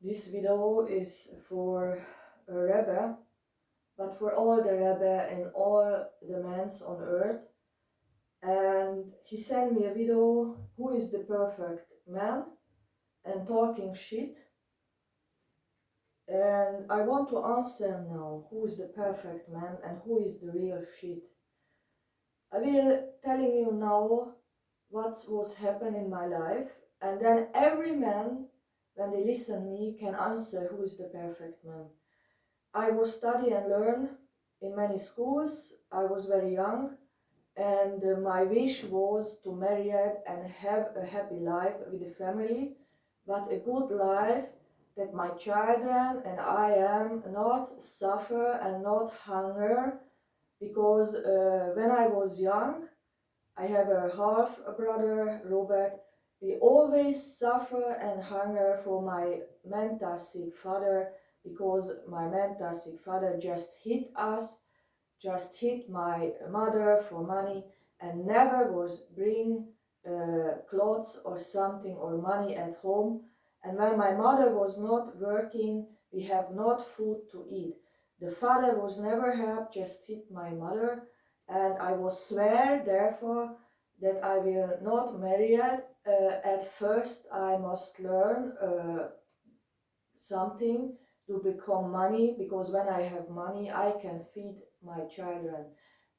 This video is for a Rebbe, but for all the Rebbe and all the men on earth. And he sent me a video, who is the perfect man, and talking shit. And I want to answer now, who is the perfect man and who is the real shit. I will telling you now what was happening in my life, and then every man, when they listen me, can answer who is the perfect man. I was study and learn in many schools. I was very young, and my wish was to marry and have a happy life with the family, but a good life that my children and I am not suffer and not hunger, because when I was young, I have a half brother, Robert. We always suffer and hunger for my mental sick father, because my mental sick father just hit us, just hit my mother for money, and never was bring clothes or something or money at home. And when my mother was not working, we have not food to eat. The father was never helped, just hit my mother, and I was swear therefore that I will not marry it. At first I must learn something to become money, because when I have money I can feed my children,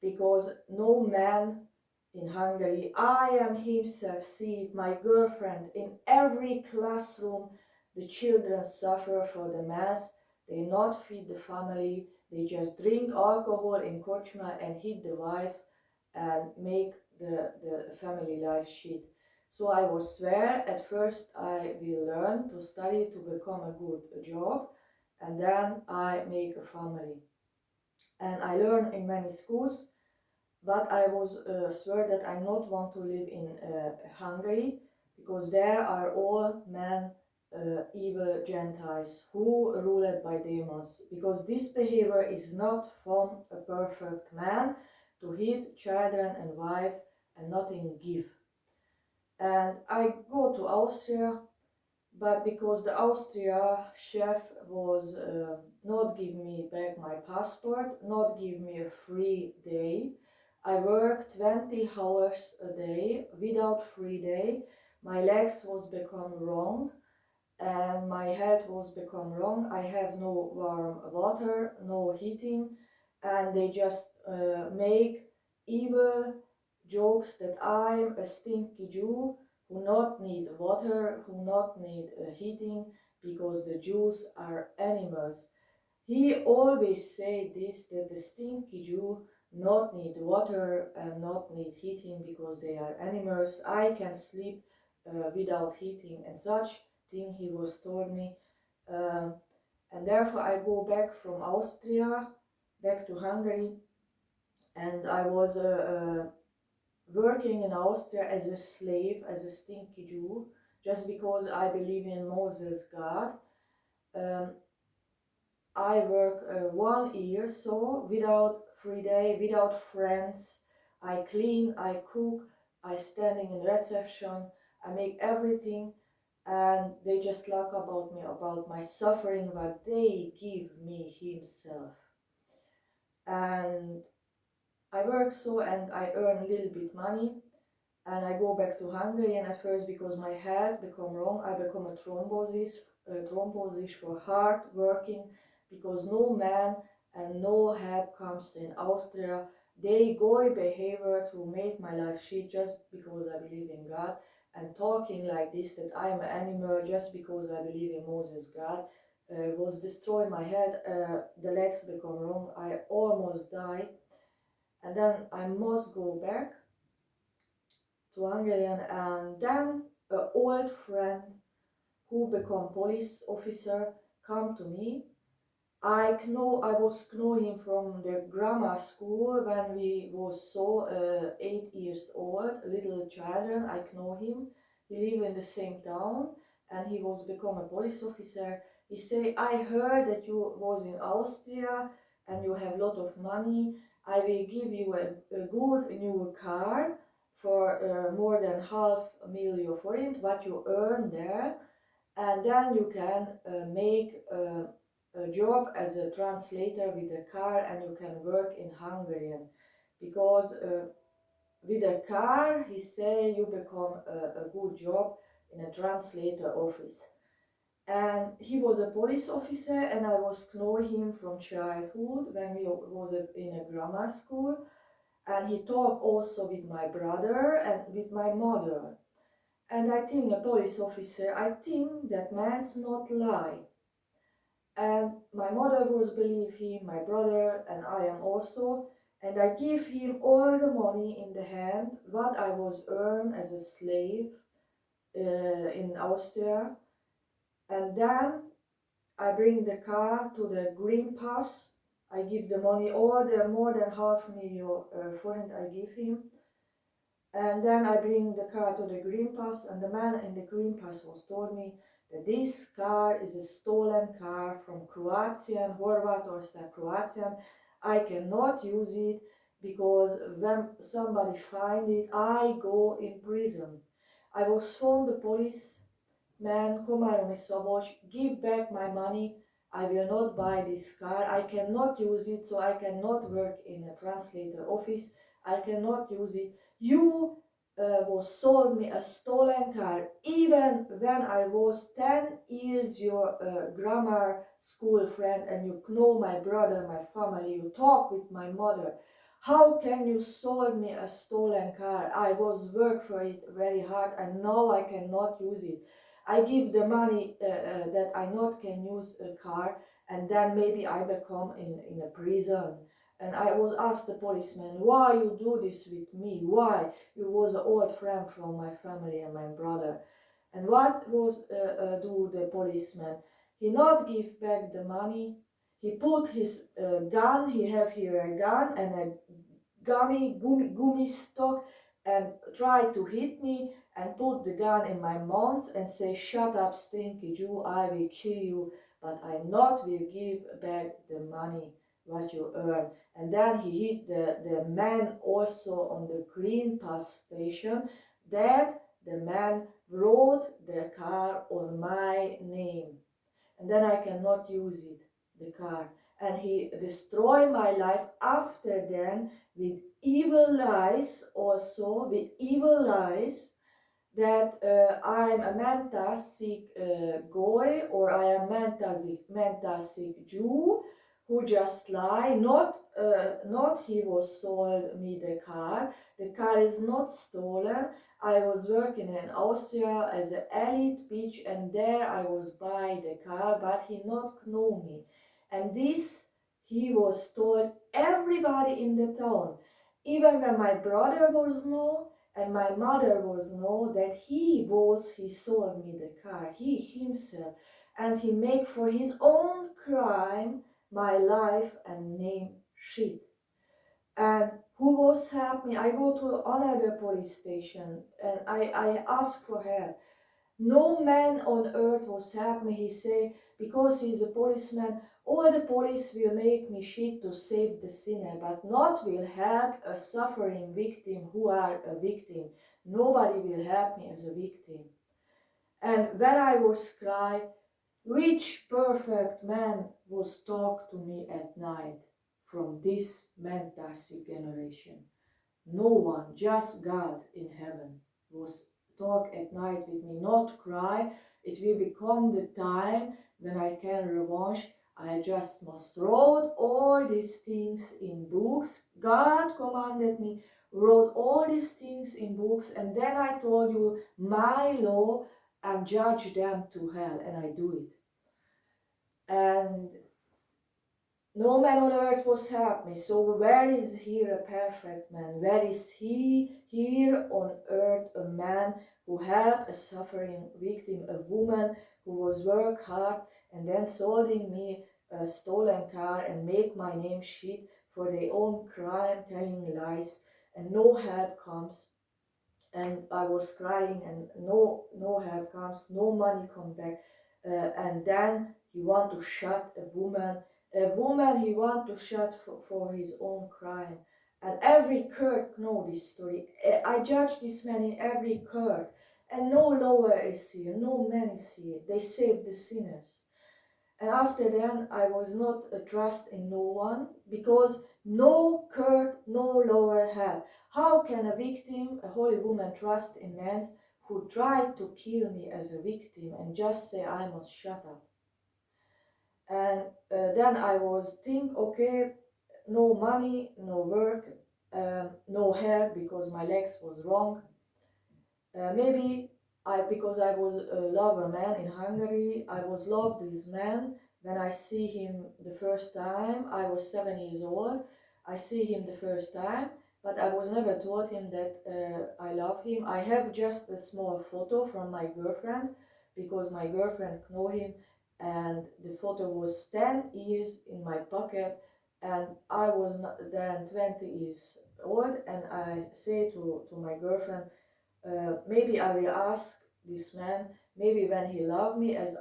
because no man in Hungary, I am himself, see it, my girlfriend, in every classroom the children suffer for the mess. They not feed the family, they just drink alcohol in kochma and hit the wife and make the family life shit. So I was swear at first I will learn to study to become a good job, and then I make a family. And I learn in many schools, but I was swear that I not want to live in Hungary, because there are all men evil Gentiles who ruled by demons, because this behavior is not from a perfect man to hit children and wife and nothing give. And I go to Austria, but because the Austria chef was not give me back my passport, not give me a free day. I work 20 hours a day without free day. My legs was become wrong and my head was become wrong. I have no warm water, no heating, and they just make evil jokes that I'm a stinky Jew who not need water, who not need heating, because the Jews are animals. He always say this, that the stinky Jew not need water and not need heating because they are animals. I can sleep without heating and such thing he was told me. And therefore I go back from Austria back to Hungary, and I was working in Austria as a slave, as a stinky Jew, just because I believe in Moses God. I work 1 year so without free day, without friends. I clean, I cook, I standing in reception, I make everything, and they just talk about me, about my suffering, what they give me himself. And I work so, and I earn a little bit money, and I go back to Hungary. And at first, because my head become wrong, I become a thrombosis for hard working, because no man and no help comes in Austria. They go behavior to make my life shit just because I believe in God, and talking like this, that I am an animal just because I believe in Moses God, was destroying my head. The legs become wrong, I almost die, and then I must go back to Hungarian, and then an old friend who become police officer come to me. I was know him from the grammar school when we was so 8 years old, little children. I know him. He live in the same town, and he was become a police officer. He say, I heard that you was in Austria and you have lot of money. I will give you a good new car for more than 500,000 forint, what you earn there, and then you can make a job as a translator with a car, and you can work in Hungarian, because with a car, he say, you become a good job in a translator office. And he was a police officer, and I was know him from childhood when we was in a grammar school, and he talked also with my brother and with my mother. And I think a police officer, I think that man's not lie. And my mother was believe him, my brother, and I am also. And I give him all the money in the hand what I was earned as a slave in Austria. And then I bring the car to the green pass. I give the money, all the more than $500,000 forint I give him. And then I bring the car to the green pass, and the man in the green pass was told me that this car is a stolen car from Croatian, Horvat or Croatian. I cannot use it because when somebody find it, I go in prison. I was phoned the police man, Komáromi Szabolcs, give back my money. I will not buy this car. I cannot use it, so I cannot work in a translator office. I cannot use it. You was sold me a stolen car, even when I was 10 years your grammar school friend, and you know my brother, my family, you talk with my mother. How can you sold me a stolen car? I was work for it very hard, and now I cannot use it. I give the money that I not can use a car, and then maybe I become in a prison. And I was asked the policeman, why you do this with me? Why? You was an old friend from my family and my brother. And what was do the policeman? He not give back the money. He put his gun. He have here a gun and a gummy stock, and try to hit me and put the gun in my mouth and say, shut up, stinky Jew, I will kill you, but I not will give back the money what you earn. And then he hit the man also on the green pass station, that the man wrote the car on my name. And then I cannot use it, the car. And he destroyed my life after then with evil lies, also with evil lies, that I'm a mental sick goy, or I am mental sick Jew who just lie. Not he was sold me the car. The car is not stolen. I was working in Austria as an elite bitch, and there I was buy the car, but he not know me. And this he was told everybody in the town. Even when my brother was know, and my mother was know that he sold me the car, he himself, and he make for his own crime my life and name shit. And who was help me? I go to another police station and I ask for help. No man on earth was help me. He say, because he's a policeman, all the police will make me shit to save the sinner, but not will help a suffering victim who are a victim. Nobody will help me as a victim. And when I was cry, which perfect man was talk to me at night from this mental sick generation? No one, just God in heaven was talk at night with me, not cry. It will become the time when I can revenge. I just must wrote all these things in books. God commanded me, wrote all these things in books, and then I told you my law and judge them to hell, and I do it. And no man on earth was help me. So where is here a perfect man? Where is he here on earth, a man who helped a suffering victim, a woman who was work hard and then solding me a stolen car and make my name shit for their own crime, telling lies, and no help comes. And I was crying, and no help comes, no money come back, and then he want to shut a woman he want to shut for his own crime. And every court know this story. I judge this man in every court, and no lower is here, no man is here. They saved the sinners. And after then, I was not a trust in no one, because no court, no lower hell. How can a victim, a holy woman, trust in men who tried to kill me as a victim and just say I must shut up? And then I was think, okay, no money, no work, no hair because my legs was wrong. Maybe because I was a lover man in Hungary, I was loved this man. When I see him the first time, I was 7 years old. I see him the first time, but I was never told him that I love him. I have just a small photo from my girlfriend, because my girlfriend know him, and the photo was 10 years in my pocket, and I was not then 20 years old, and I say to my girlfriend, maybe I will ask this man, maybe when he loved me as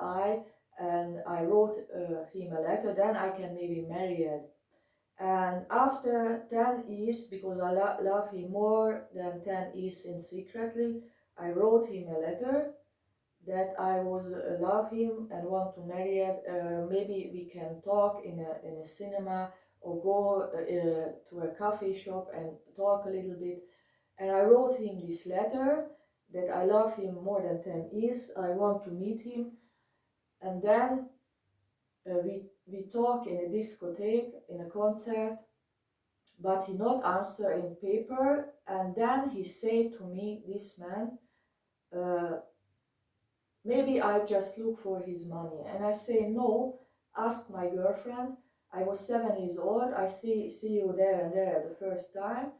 and I wrote him a letter, then I can maybe marry it. And after 10 years, because I love him more than 10 years in secretly, I wrote him a letter that I was love him and want to marry it. Maybe we can talk in a cinema, or go to a coffee shop and talk a little bit. And I wrote him this letter that I love him more than 10 years, I want to meet him. And then we talk in a discotheque, in a concert, but he not answer in paper. And then he say to me, this man, uh, maybe I just look for his money. And I say, no, ask my girlfriend. I was 7 years old. I see you there and there the first time.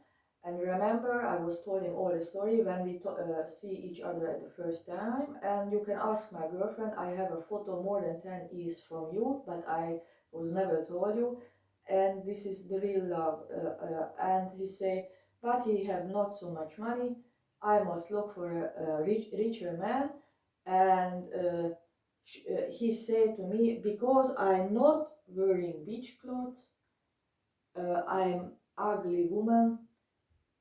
And remember, I was told him all the story when we see each other at the first time. And you can ask my girlfriend. I have a photo more than 10 years from you, but I was never told you. And this is the real love. And he say, but he have not so much money. I must look for a richer man. And he said to me, because I'm not wearing beach clothes, I'm ugly woman,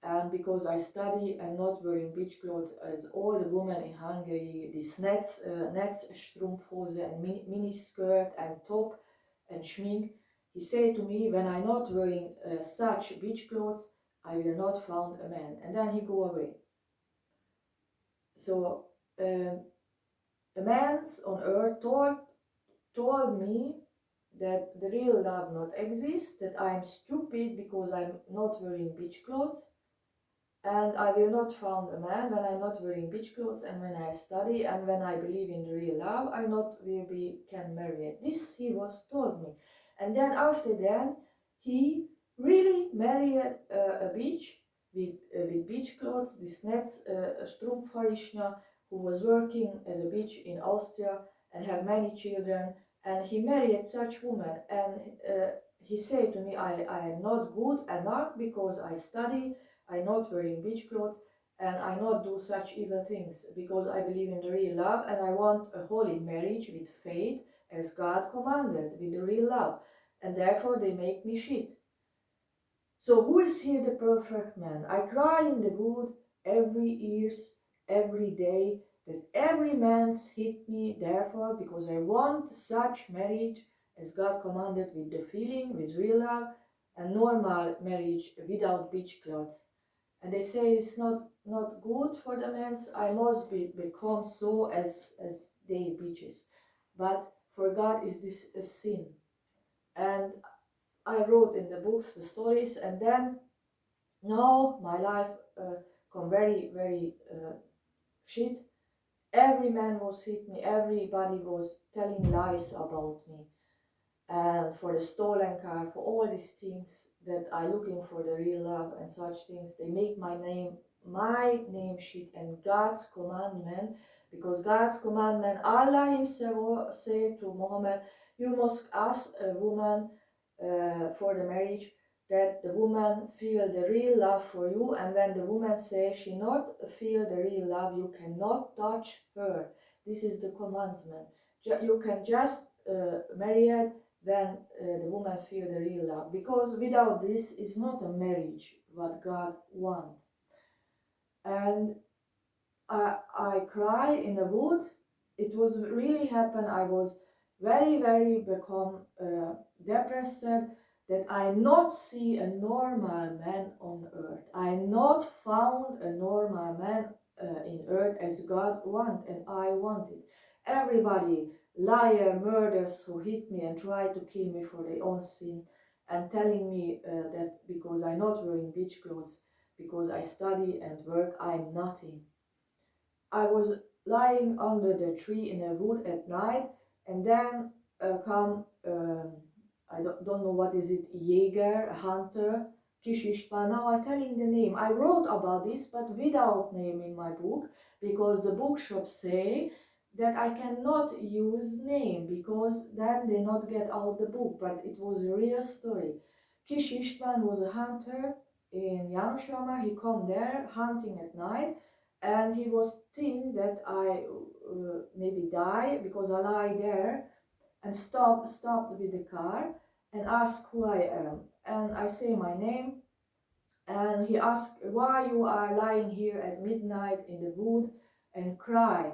and because I study and not wearing beach clothes as all the women in Hungary, this nets strumpfhose and mini skirt and top and schmink. He said to me, when I'm not wearing such beach clothes, I will not find a man. And then he go away. So a man on earth told me that the real love not exists, that I'm stupid because I'm not wearing beach clothes, and I will not find a man when I'm not wearing beach clothes, and when I study, and when I believe in the real love, I not will be can marry it. This he was told me. And then after that, he really married a beach with beach clothes, this nets strumpfharisnya, who was working as a beach in Austria and have many children, and he married such woman. And he said to me, I am not good enough because I study, I not wearing beach clothes, and I not do such evil things, because I believe in the real love, and I want a holy marriage with faith as God commanded, with the real love, and therefore they make me shitt. So who is here the perfect man? I cry in the wood every years, every day, that every man's hit me, therefore, because I want such marriage as God commanded, with the feeling, with real love, and normal marriage without beach clothes. And they say it's not good for the men. I must become so as they beaches, but for God is this a sin. And I wrote in the books the stories, and then now my life come very shit. Every man was hit me, everybody was telling lies about me, and for the stolen car, for all these things, that I looking for the real love and such things, they make my name shit. And God's commandment, because God's commandment, Allah himself said to Muhammad, you must ask a woman for the marriage, that the woman feel the real love for you, and when the woman says she not feel the real love, you cannot touch her. This is the commandment. You can just marry it when the woman feel the real love, because without this is not a marriage what God wants. And I cry in the wood. It was really happened. I was very become depressed that I not see a normal man on earth. I not found a normal man in earth as God want and I wanted. Everybody, liar, murderers who hit me and try to kill me for their own sin and telling me that because I'm not wearing beach clothes, because I study and work, I'm nothing. I was lying under the tree in a wood at night, and then come, I don't know what is it, Jäger, hunter, Kis István. Now I'm telling the name. I wrote about this, but without name in my book, because the bookshop say that I cannot use name, because then they not get out the book, but it was a real story. Kis István was a hunter in Jánoshalmar. He come there hunting at night, and he was think that I maybe die because I lie there and stopped with the car and asked who I am, and I say my name, and he asked why you are lying here at midnight in the wood and cry.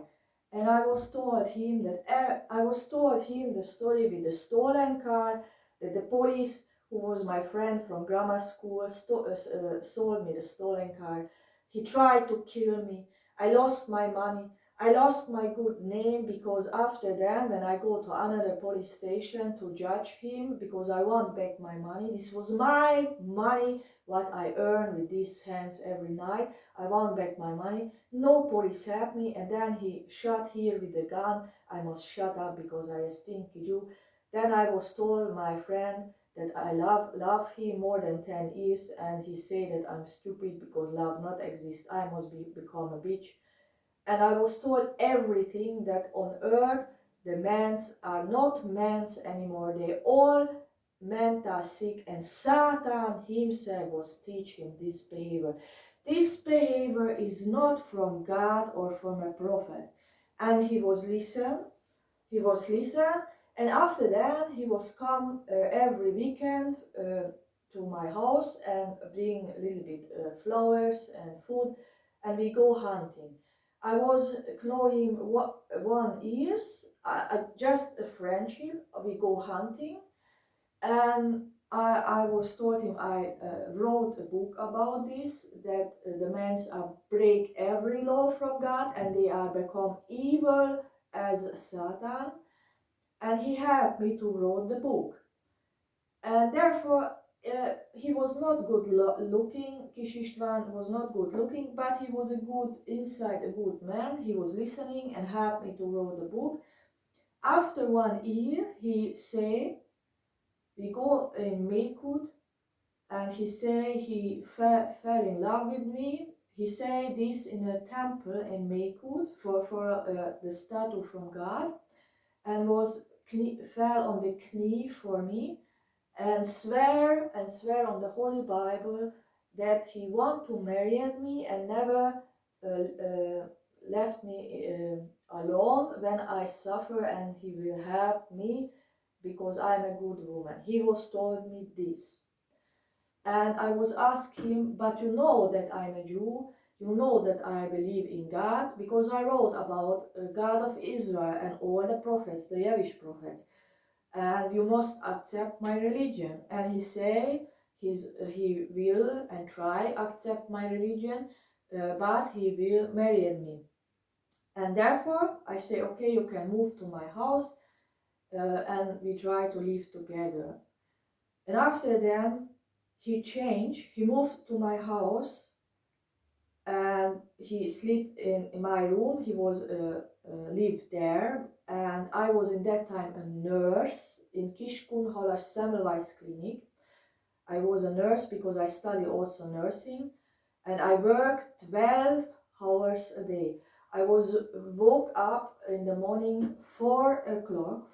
And I was told him the story with the stolen car, that the police who was my friend from grammar school sold me the stolen car. He tried to kill me. I lost my money. I lost my good name, because after that, when I go to another police station to judge him, because I want back my money, this was my money, what I earn with these hands every night. I want back my money. No police helped me, and then he shot here with the gun. I must shut up because I a stinky Jew. Then I was told my friend that I love him more than 10 years, and he said that I'm stupid because love not exist. I must become a bitch. And I was told everything, that on earth the mans are not mans anymore. They all mental sick, and Satan himself was teaching this behavior. This behavior is not from God or from a prophet. And he was listen, and after that he was come every weekend to my house and bring a little bit flowers and food, and we go hunting. I was knowing 1 years, just a friendship. We go hunting, and I was told him I wrote a book about this, that the men are break every law from God and they are become evil as Satan, and he helped me to write the book. And therefore he was not good looking. Kis István was not good looking, but he was a good inside, a good man. He was listening and helped me to write the book. After 1 year, he say we go in Maykut, and he say he fell in love with me. He say this in a temple in Maykut for the statue from God, and fell on the knee for me, and swear on the Holy Bible that he want to marry me and never left me alone when I suffer, and he will help me because I'm a good woman. He was told me this. And I was asking him, but you know that I'm a Jew, you know that I believe in God, because I wrote about God of Israel and all the prophets, the Jewish prophets, and you must accept my religion. And he say he will and try accept my religion, but he will marry me. And therefore I say, okay, you can move to my house, and we try to live together. And after then he changed, he moved to my house, and he slept in my room. He was lived there, and I was in that time a nurse in Kiskunhalas Semmelweis Clinic. I was a nurse because I study also nursing, and I worked 12 hours a day. I was woke up in the morning 4 o'clock,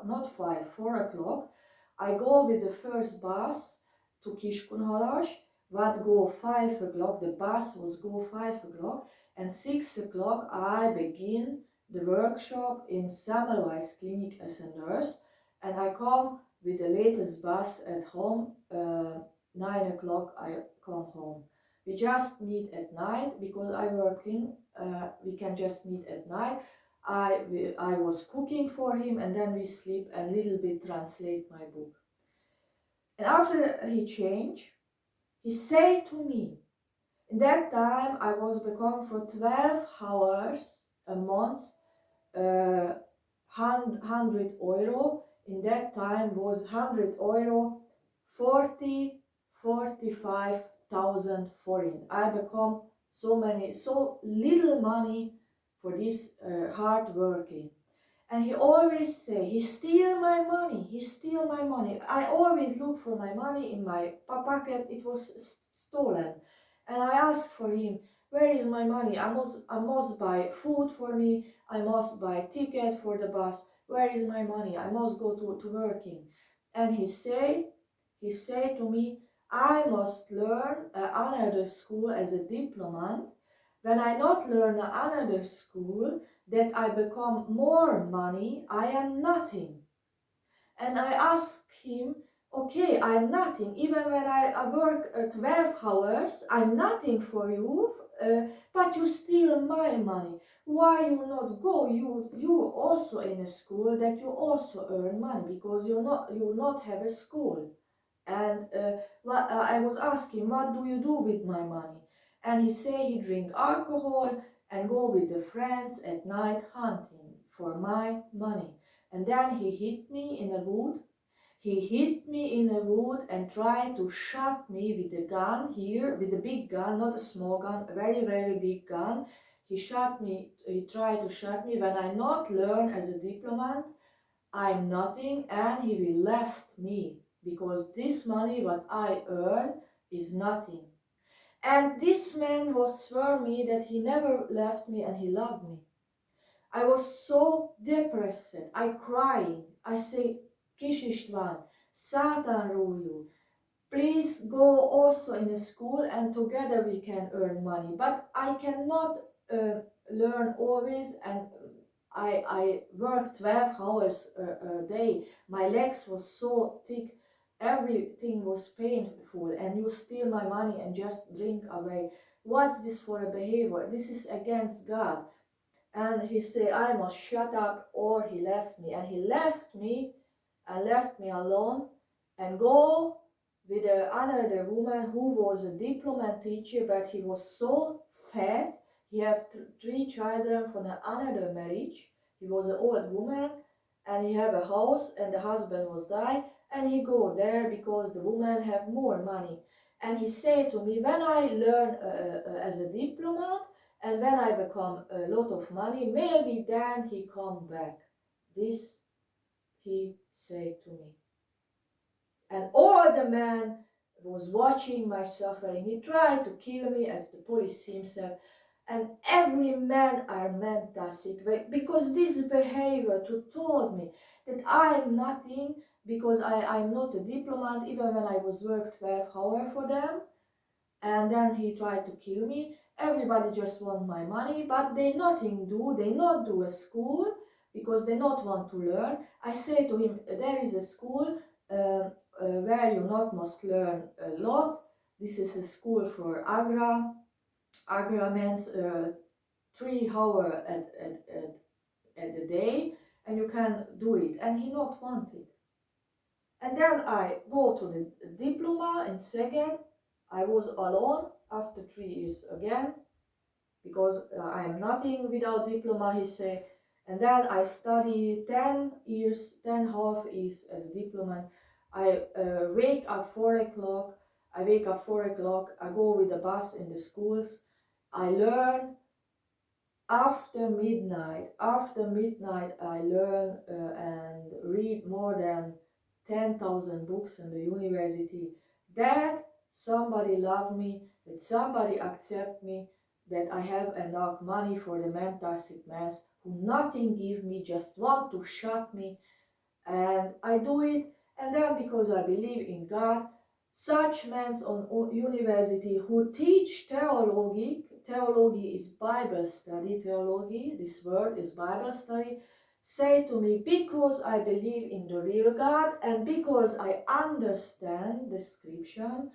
not 5, 4 o'clock. I go with the first bus to Kiskunhalas, what go 5 o'clock, the bus was go 5 o'clock, and 6 o'clock I begin the workshop in Semmelweis Clinic as a nurse, and I come with the latest bus at home, 9 o'clock I come home. We just meet at night because I'm working. We can just meet at night. I was cooking for him, and then we sleep and little bit translate my book. And after he changed, he said to me, in that time I was become for 12 hours a month, 100 euro. In that time was 100 euro, 45,000 foreign. I become so little money for this hard working. And he always say, he steal my money, he steal my money. I always look for my money in my pocket, it was stolen. And I asked for him, where is my money? I must buy food for me, I must buy ticket for the bus. Where is my money? I must go to working. And he say to me, I must learn another school as a diplomant. When I not learn another school, that I become more money, I am nothing. And I ask him, okay, I'm nothing. Even when I work 12 hours, I'm nothing for you, but you steal my money. Why you not go? You also in a school that you also earn money, because you not have a school. And I was asking, what do you do with my money? And he say he drink alcohol and go with the friends at night hunting for my money. And then he hit me in a wood. He hit me in a wood and tried to shoot me with a gun here, with a big gun, not a small gun, a very, very big gun. He tried to shoot me when I not learn as a diplomat. I'm nothing, and he will left me, because this money what I earn is nothing. And this man was swear me that he never left me and he loved me. I was so depressed. I crying. I say, Kis István, Satan rule you. Please go also in a school and together we can earn money. But I cannot learn always, and I worked 12 hours a day. My legs was so thick, everything was painful, and you steal my money and just drink away. What's this for a behavior? This is against God. And he said, I must shut up, or he left me. And he left me and left me alone and go with another woman who was a diplomant teacher, but he was so fat. He had 3 children from another marriage. He was an old woman, and he had a house, and the husband was died, and he go there because the woman have more money. And he said to me, when I learn as a diplomat, and when I become a lot of money, maybe then he come back. This he said to me. And all the man was watching my suffering. He tried to kill me as the police himself. And every man are mental sick, because this behavior told me that I'm nothing, because I'm not a diplomat, even when I was worked 12 hours for them. And then he tried to kill me. Everybody just want my money, but they nothing do. They not do a school because they not want to learn. I say to him, there is a school where you not must learn a lot. This is a school for Agra means 3 hours at a day, and you can do it. And he not want it. And then I go to the diploma in Szeged. I was alone after 3 years again, because I am nothing without diploma, he said. And then I study 10 years, 10.5 years as a diplomat. I wake up 4 o'clock. I wake up 4 o'clock. I go with the bus in the schools. I learn after midnight. After midnight, I learn and read more than 10,000 books in the university. That somebody love me, that somebody accept me, that I have enough money for the mental sickness, who nothing give me, just want to shut me. And I do it, and then because I believe in God, such men on university who teach theology is Bible study, theology, this word is Bible study, say to me, because I believe in the real God and because I understand the scripture,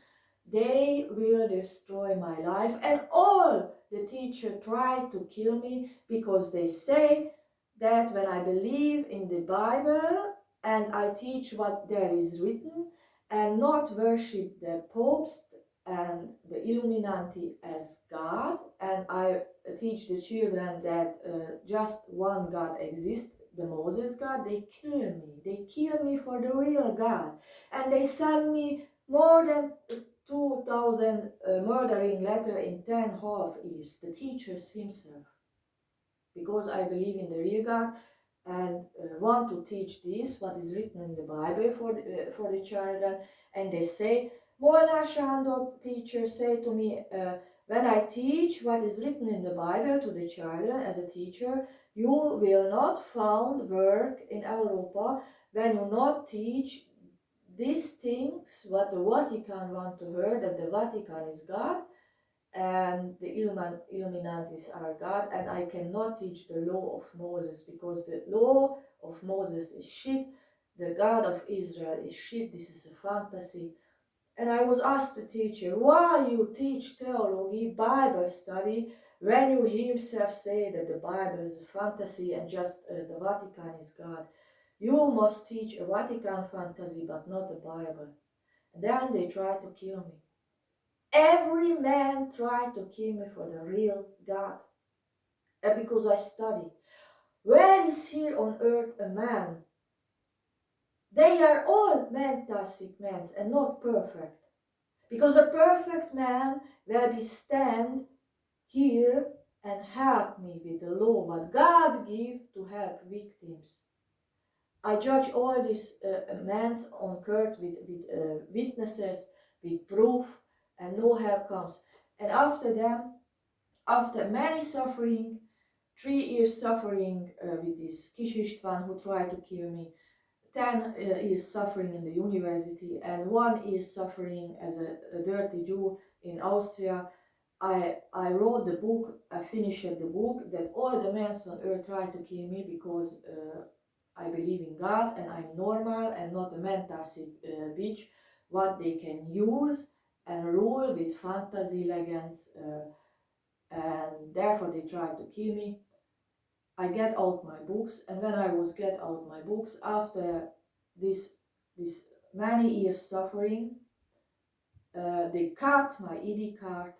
they will destroy my life. And all the teachers try to kill me because they say that when I believe in the Bible and I teach what there is written and not worship the popes and the Illuminati as God, and I teach the children that just one God exists, the Moses God, they kill me. They kill me for the real God. And they send me more than 2,000 murdering letters in 10.5 years, the teachers himself. Because I believe in the real God and want to teach this, what is written in the Bible for the children. And they say, Molnár Sándor teachers say to me, when I teach what is written in the Bible to the children as a teacher, you will not find work in Europa when you not teach these things, what the Vatican want to hear, that the Vatican is God, and the Illuminatis are God, and I cannot teach the law of Moses because the law of Moses is shit, the God of Israel is shit, this is a fantasy. And I was asked the teacher, why you teach theology, Bible study, when you himself say that the Bible is a fantasy and just the Vatican is God. You must teach a Vatican fantasy but not the Bible. And then they try to kill me. Every man tried to kill me for the real God. Because I study. Where is here on earth a man? They are all mental sick men and not perfect. Because a perfect man will be stand here and help me with the law, what God give to help victims. I judge all these men on court with witnesses, with proof, and no help comes. And after them, after many suffering, 3 years suffering with this Kis István who tried to kill me, 10 years suffering in the university, and 1 year suffering as a dirty Jew in Austria, I wrote the book, I finished the book, that all the men on earth tried to kill me because I believe in God and I'm normal and not a mental sick bitch, what they can use and rule with fantasy legends, and therefore they tried to kill me. I get out my books, and when I was get out my books, after this many years suffering, they cut my ID card,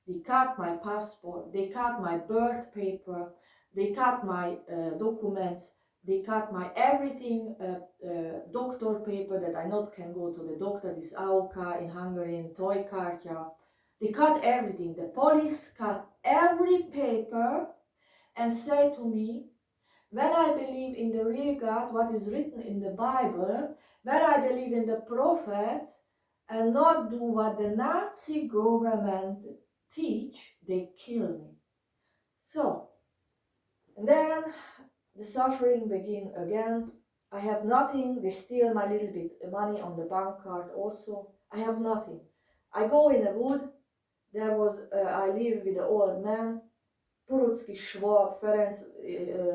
they cut my passport, they cut my birth paper, they cut my documents, they cut my everything, doctor paper that I not can go to the doctor, this AOK in Hungarian, toy kártya. They cut everything. The police cut every paper and say to me, when I believe in the real God, what is written in the Bible, when I believe in the prophets, and not do what the Nazi government teach, they kill me. So, and then the suffering begin again. I have nothing. They steal my little bit of money on the bank card also. I have nothing. I go in a wood. There was, I live with an old man, Purucki Schwab Ferenc,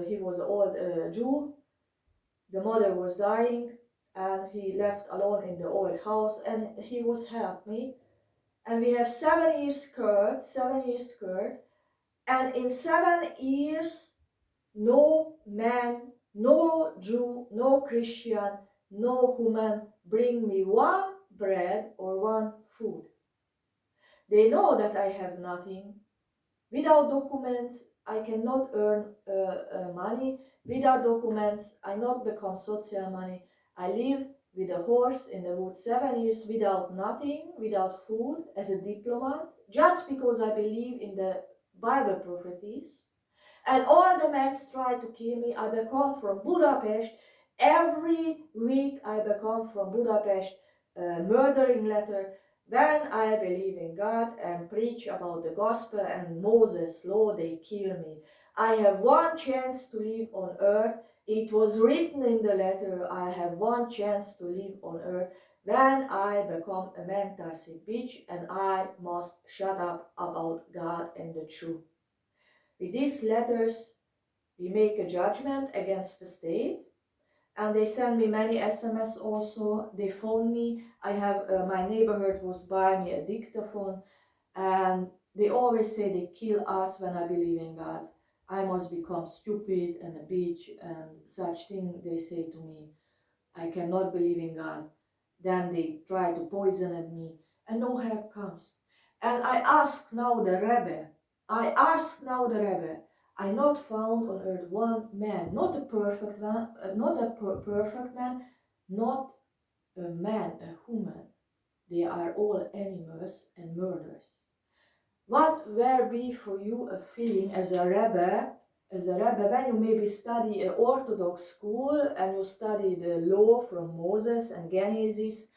he was an old Jew. The mother was dying and he left alone in the old house and he was helped me. And we have 7 years skirt, and in 7 years, no man, no Jew, no Christian, no woman bring me one bread or one food. They know that I have nothing. Without documents, I cannot earn money. Without documents, I not become social money. I live with a horse in the woods 7 years without nothing, without food, as a diplomant, just because I believe in the Bible prophecies. And all the men try to kill me. I become from Budapest. Every week I become from Budapest murdering letter. When I believe in God and preach about the gospel and Moses' law, they kill me. I have one chance to live on earth. It was written in the letter, I have one chance to live on earth. When I become a mental sick bitch, and I must shut up about God and the truth. With these letters, we make a judgment against the state, And they send me many SMS also. They phone me. I have, my neighborhood was buy me a dictaphone, and they always say they kill us when I believe in God. I must become stupid and a bitch and such thing they say to me. I cannot believe in God. Then they try to poison me and no help comes. And I ask now the Rebbe, I not found on earth one man, not a perfect man, perfect man, not a man, a human. They are all animals and murderers. What will be for you a feeling as a Rebbe, when you maybe study an Orthodox school and you study the law from Moses and Genesis,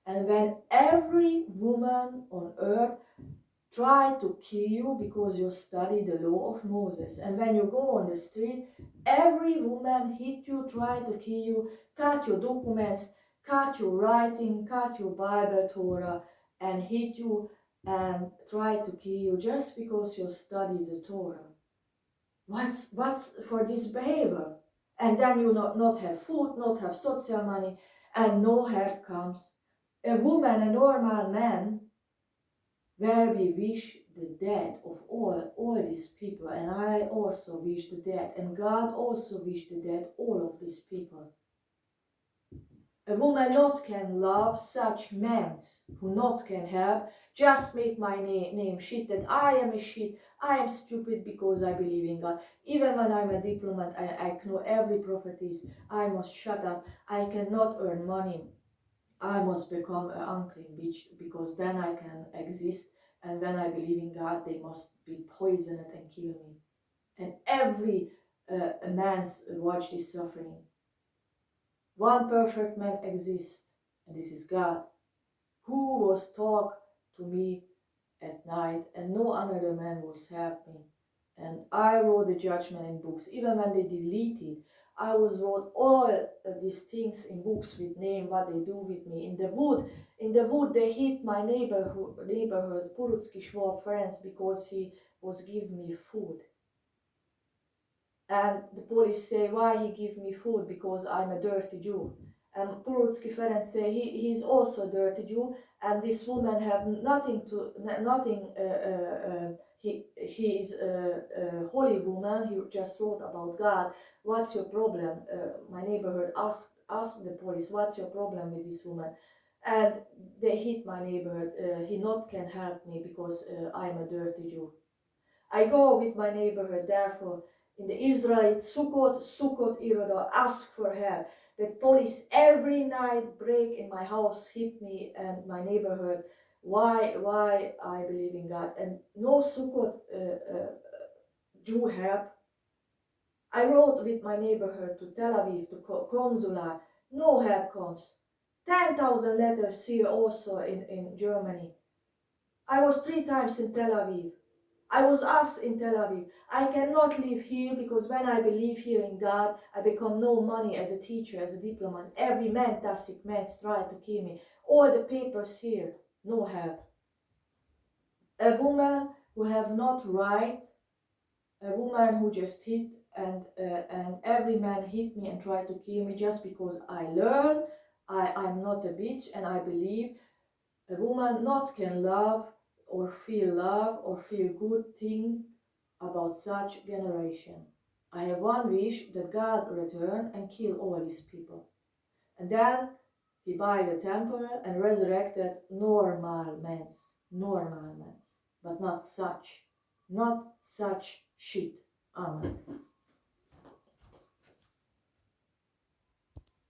and when every woman on earth try to kill you because you study the law of Moses, and when you go on the street, every woman hit you, try to kill you, cut your documents, cut your writing, cut your Bible, Torah, and hit you and try to kill you just because you study the Torah. What's for this behavior? And then you not have food, not have social money, and no help comes. A woman, a normal man, where we wish the death of all these people, and I also wish the death, and God also wish the death all of these people. A woman not can love such men who not can help, just make my name shit, that I am a shit, I am stupid because I believe in God. Even when I'm a diplomant, I know every prophetess, I must shut up, I cannot earn money, I must become an unclean bitch because then I can exist, and when I believe in God, they must be poisoned and kill me. And every man's watch this suffering. One perfect man exists, and this is God, who was talk to me at night, and no another man was help me. And I wrote the judgment in books, even when they deleted. I was wrote all these things in books with name, what they do with me. In the wood, they hit my neighborhood, Purucki Schwab Ferenc, because he was giving me food. And the police say, why he give me food? Because I'm a dirty Jew. And Purucki Ferenc say he's also a dirty Jew, and this woman have nothing. He is a holy woman. He just wrote about God. What's your problem? My neighborhood asked the police, what's your problem with this woman? And they hit my neighborhood. He not can help me because I'm a dirty Jew. I go with my neighborhood, therefore, in the Israelite Sukkot Iroda, ask for help. That police every night break in my house, hit me and my neighborhood. Why I believe in God. And no Sukkot Jew help. I wrote with my neighborhood to Tel Aviv, to consular. No help comes. 10,000 letters here also in Germany. I was 3 times in Tel Aviv. I was asked in Tel Aviv, I cannot live here because when I believe here in God, I become no money as a teacher, as a diplomant. Every man, Tasik man, try to kill me. All the papers here, no help. A woman who have not right, a woman who just hit, and every man hit me and try to kill me just because I learn, I'm not a bitch and I believe. A woman not can love or feel good thing about such generation. I have one wish, that God return and kill all these people. And then he buy the temple and resurrected normal men, but not such shit. Amen.